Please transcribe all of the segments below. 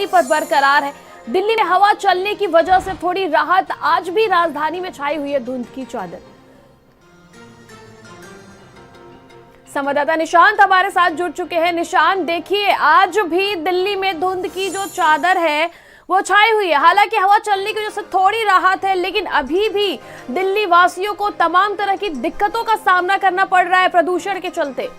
पर बरकरार है। दिल्ली में हवा चलने की वजह से थोड़ी राहत आज भी राजधानी में छाई हुई है धुंध की चादर। संवाददाता निशांत हमारे साथ जुड़ चुके हैं। निशांत, देखिए आज भी दिल्ली में धुंध की जो चादर है वो छाई हुई है। हालांकि हवा चलने की वजह से थोड़ी राहत है, लेकिन अभी भी दिल्ली वासियों को तमाम तरह की दिक्कतों का सामना करना पड़ रहा है प्रदूषण के चलते।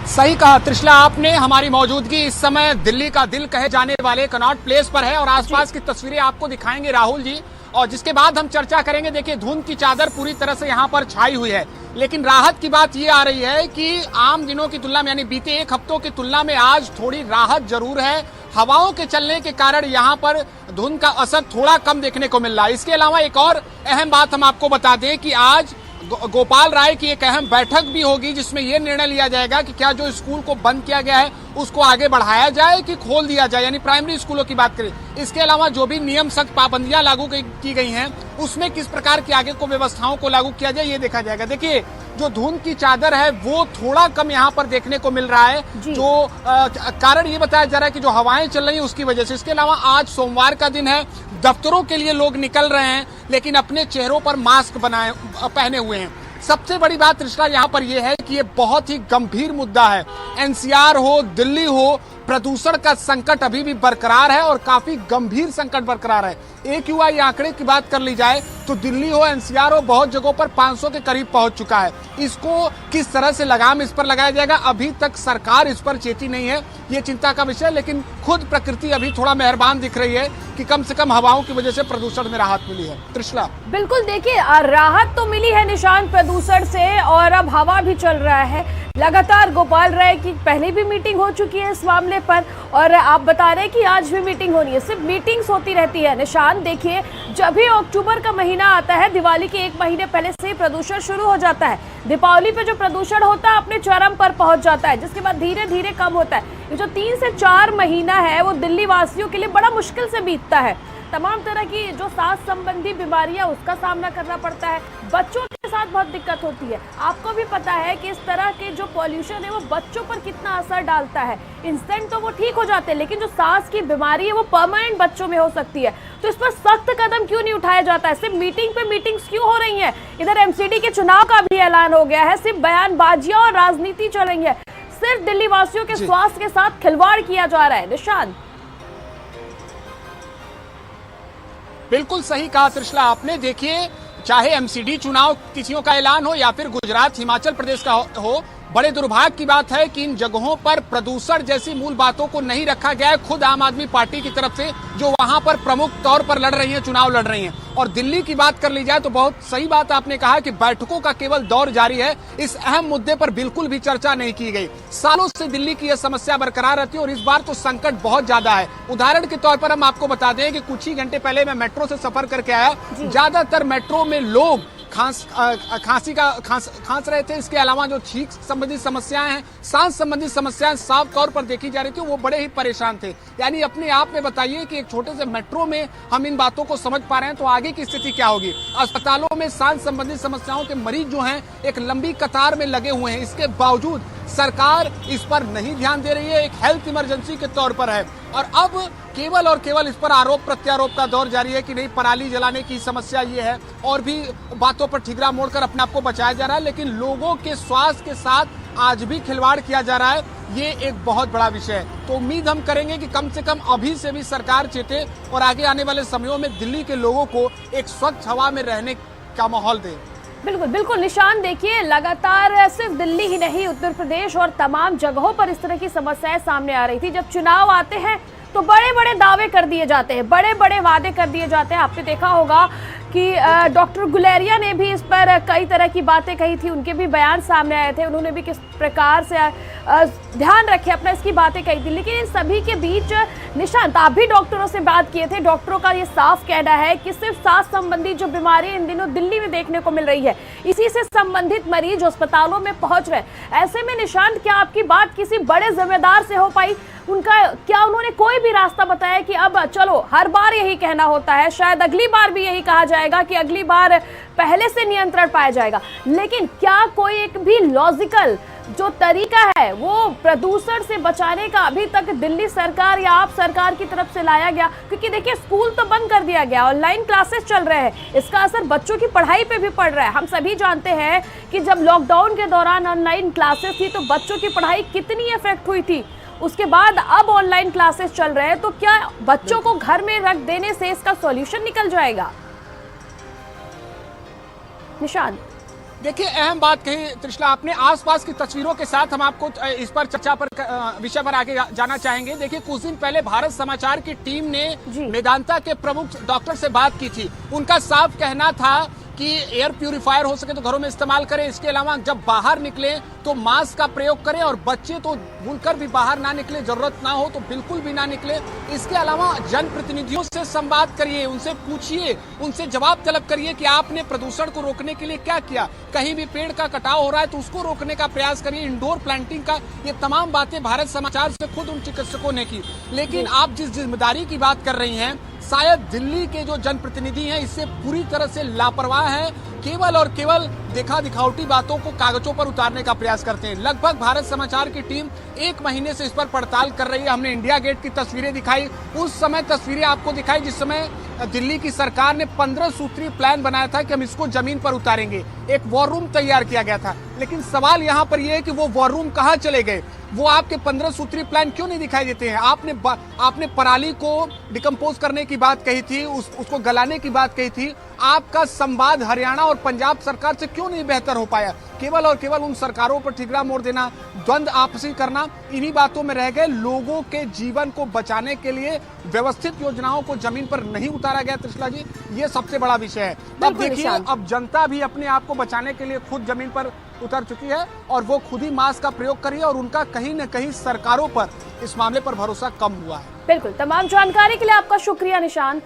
सही कहा त्रिशला आपने। हमारी मौजूदगी इस समय दिल्ली का दिल कहे जाने वाले कनॉट प्लेस पर है और आसपास की तस्वीरें आपको दिखाएंगे राहुल जी, और जिसके बाद हम चर्चा करेंगे। देखिए, धुंध की चादर पूरी तरह से यहाँ पर छाई हुई है, लेकिन राहत की बात ये आ रही है कि आम दिनों की तुलना में, यानी बीते एक हफ्तों की तुलना में आज थोड़ी राहत जरूर है। हवाओं के चलने के कारण यहाँ पर धुंध का असर थोड़ा कम देखने को मिल रहा है। इसके अलावा एक और अहम बात हम आपको बता दें कि आज गोपाल राय की एक अहम बैठक भी होगी, जिसमें यह निर्णय लिया जाएगा कि क्या जो स्कूल को बंद किया गया है उसको आगे बढ़ाया जाए कि खोल दिया जाए, यानी प्राइमरी स्कूलों की बात करें। इसके अलावा जो भी नियम सख्त पाबंदियां लागू की गई हैं उसमें किस प्रकार की आगे को व्यवस्थाओं को लागू किया जाए, ये देखा जाएगा। देखिए, जो धुंध की चादर है वो थोड़ा कम यहाँ पर देखने को मिल रहा है, जो कारण ये बताया जा रहा है कि जो हवाएं चल रही है उसकी वजह से। इसके अलावा आज सोमवार का दिन है, दफ्तरों के लिए लोग निकल रहे हैं, लेकिन अपने चेहरों पर मास्क पहने हुए हैं। सबसे बड़ी बात रिश्ता यहाँ पर यह है कि ये बहुत ही गंभीर मुद्दा है। एनसीआर हो, दिल्ली हो, प्रदूषण का संकट अभी भी बरकरार है और काफी गंभीर संकट बरकरार है। AQI आंकड़े की बात कर ली जाए तो दिल्ली हो, एनसीआर हो, बहुत जगहों पर 500 के करीब पहुंच चुका है। इसको किस तरह से लगाम इस पर लगाया जाएगा, अभी तक सरकार इस पर चेती नहीं है, ये चिंता का विषय। लेकिन खुद प्रकृति अभी थोड़ा मेहरबान दिख रही है कि कम से कम हवाओं की वजह से प्रदूषण में राहत मिली है। त्रिशला, बिल्कुल, देखिए राहत तो मिली है निशांत प्रदूषण से, और अब हवा भी चल रहा है। लगातार गोपाल राय की पहले भी मीटिंग हो चुकी है इस मामले पर, और आप बता रहे हैं कि आज भी मीटिंग होनी है। सिर्फ मीटिंग्स होती रहती है निशांत। देखिए, जब भी अक्टूबर का महीना आता है, दिवाली के एक महीने पहले से ही प्रदूषण शुरू हो जाता है। दीपावली पे जो प्रदूषण होता है अपने चरम पर पहुंच जाता है, जिसके बाद धीरे धीरे कम होता है। ये जो 3 से 4 महीना है वो दिल्ली वासियों के लिए बड़ा मुश्किल से बीतता है। तमाम तरह की जो सांस संबंधी बीमारियां उसका सामना करना पड़ता है। बच्चों के साथ बहुत दिक्कत होती है। आपको भी पता है कि इस तरह के जो पॉल्यूशन है वो बच्चों पर कितना असर डालता है। इंस्टेंट तो वो ठीक हो जाते हैं, लेकिन जो सांस की बीमारी है वो परमानेंट बच्चों में हो सकती है। तो इस पर सख्त कदम क्यों नहीं उठाया जाता है? सिर्फ मीटिंग पे मीटिंग्स क्यों हो रही है? इधर MCD के चुनाव का भी ऐलान हो गया है, सिर्फ बयानबाजियां और राजनीति चल रही है। सिर्फ दिल्ली वासियों के स्वास्थ्य के साथ खिलवाड़ किया जा रहा है। निशांत, बिल्कुल सही कहा त्रिशला आपने। देखिए, चाहे MCD चुनाव तिथियों का ऐलान हो या फिर गुजरात, हिमाचल प्रदेश का हो, बड़े दुर्भाग्य की बात है कि इन जगहों पर प्रदूषण जैसी मूल बातों को नहीं रखा गया है खुद आम आदमी पार्टी की तरफ से, जो वहां पर प्रमुख तौर पर लड़ रही है, चुनाव लड़ रही हैं। और दिल्ली की बात कर ली जाए तो बहुत सही बात आपने कहा कि बैठकों का केवल दौर जारी है, इस अहम मुद्दे पर बिल्कुल भी चर्चा नहीं की गई। सालों से दिल्ली की यह समस्या बरकरार रहती है और इस बार तो संकट बहुत ज्यादा है। उदाहरण के तौर पर हम आपको बता दें कि कुछ ही घंटे पहले मैं मेट्रो से सफर करके आया। ज्यादातर मेट्रो में लोग खांस रहे थे। इसके अलावा जो छींक संबंधी समस्याएं हैं, सांस संबंधी समस्याएं साफ तौर पर देखी जा रही थी, वो बड़े ही परेशान थे। यानी अपने आप में बताइए कि एक छोटे से मेट्रो में हम इन बातों को समझ पा रहे हैं तो आगे की स्थिति क्या होगी। अस्पतालों में सांस संबंधी समस्याओं के मरीज जो हैं एक लंबी कतार में लगे हुए हैं। इसके बावजूद सरकार इस पर नहीं ध्यान दे रही है, एक हेल्थ इमरजेंसी के तौर पर है। और अब केवल और केवल इस पर आरोप प्रत्यारोप का दौर जारी है कि नहीं, पराली जलाने की समस्या ये है, और भी बातों पर ठिकरा मोड़कर अपने आप को बचाया जा रहा है। लेकिन लोगों के स्वास्थ्य के साथ आज भी खिलवाड़ किया जा रहा है, ये एक बहुत बड़ा विषय है। तो उम्मीद हम करेंगे कि कम से कम अभी से भी सरकार चेते और आगे आने वाले समयों में दिल्ली के लोगों को एक स्वच्छ हवा में रहने का माहौल दे। बिल्कुल बिल्कुल निशान, देखिए लगातार सिर्फ दिल्ली ही नहीं, उत्तर प्रदेश और तमाम जगहों पर इस तरह की समस्याएं सामने आ रही थी। जब चुनाव आते हैं तो बड़े बड़े दावे कर दिए जाते हैं, बड़े बड़े वादे कर दिए जाते हैं। आपने देखा होगा कि डॉक्टर गुलेरिया ने भी इस पर कई तरह की बातें कही थी, उनके भी बयान सामने आए थे, उन्होंने भी किस प्रकार से ध्यान रखे अपना इसकी बातें कही थी। लेकिन इन सभी के बीच निशांत, आप भी डॉक्टरों से बात किए थे, डॉक्टरों का ये साफ कहना है कि सिर्फ सांस संबंधी जो बीमारी इन दिनों दिल्ली में देखने को मिल रही है, इसी से संबंधित मरीज अस्पतालों में पहुंच रहे। ऐसे में निशांत, क्या आपकी बात किसी बड़े जिम्मेदार से हो पाई? क्या उन्होंने कोई भी रास्ता बताया कि अब चलो हर बार यही कहना होता है, शायद अगली बार भी यही कहा जाएगा कि अगली बार पहले से नियंत्रण पाया जाएगा, लेकिन क्या कोई एक भी लॉजिकल जो तरीका है वो प्रदूषण से बचाने का अभी तक दिल्ली सरकार या आप सरकार की तरफ से लाया गया? क्योंकि देखिए स्कूल तो बंद कर दिया गया, ऑनलाइन क्लासेस चल रहे हैं, इसका असर बच्चों की पढ़ाई पे भी पड़ रहा है। हम सभी जानते हैं कि जब लॉकडाउन के दौरान ऑनलाइन क्लासेस थी तो बच्चों की पढ़ाई कितनी इफेक्ट हुई थी। उसके बाद अब ऑनलाइन क्लासेस चल रहे हैं, तो क्या बच्चों को घर में रख देने से इसका सॉल्यूशन निकल जाएगा? निशांत, देखिए अहम बात कही त्रिशला आपने। आसपास की तस्वीरों के साथ हम आपको इस पर चर्चा पर विषय पर आगे जाना चाहेंगे। देखिए कुछ दिन पहले भारत समाचार की टीम ने मेदांता के प्रमुख डॉक्टर से बात की थी। उनका साफ कहना था कि एयर प्यूरिफायर हो सके तो घरों में इस्तेमाल करें, इसके अलावा जब बाहर निकले तो मास्क का प्रयोग करें, और बच्चे तो भूलकर भी बाहर ना निकले, जरूरत ना हो तो बिल्कुल भी ना निकले। इसके अलावा जनप्रतिनिधियों से संवाद करिए, उनसे पूछिए, उनसे जवाब तलब करिए कि आपने प्रदूषण को रोकने के लिए क्या किया। कहीं भी पेड़ का कटाव हो रहा है तो उसको रोकने का प्रयास करिए, इंडोर प्लांटिंग का, ये तमाम बातें भारत समाचार से खुद उन चिकित्सकों ने की। लेकिन आप जिस जिम्मेदारी की बात कर रही हैं, शायद दिल्ली के जो जनप्रतिनिधि हैं इससे पूरी तरह से लापरवाह हैं, केवल और केवल देखा दिखावटी बातों को कागजों पर उतारने का प्रयास करते हैं। लगभग भारत समाचार की टीम 1 महीने से इस पर पड़ताल कर रही है। हमने इंडिया गेट की तस्वीरें दिखाई, उस समय तस्वीरें आपको दिखाई जिस समय दिल्ली की सरकार ने 15 सूत्री प्लान बनाया था कि हम इसको जमीन पर उतारेंगे, एक वॉर रूम तैयार किया गया था। लेकिन सवाल यहाँ पर यह है कि वो वॉर रूम कहाँ चले गए? वो आपके 15 सूत्री प्लान क्यों नहीं दिखाई देते हैं? आपने पराली को डिकम्पोज करने की बात कही थी, उसको गलाने की बात कही थी। आपका संवाद हरियाणा और पंजाब सरकार से क्यों नहीं बेहतर हो पाया? केवल और केवल उन सरकारों पर ठिकरा मोड़ देना, द्वंद्व आपसी करना, इन्हीं बातों में रह गए। लोगों के जीवन को बचाने के लिए व्यवस्थित योजनाओं को जमीन पर नहीं उतारा गया त्रिशला जी, ये सबसे बड़ा विषय है। अब देखिए अब जनता भी अपने आप को बचाने के लिए खुद जमीन पर उतर चुकी है और वो खुद ही मास्क का प्रयोग करिए, और उनका कहीं न कहीं सरकारों पर इस मामले पर भरोसा कम हुआ है। बिल्कुल, तमाम जानकारी के लिए आपका शुक्रिया निशांत।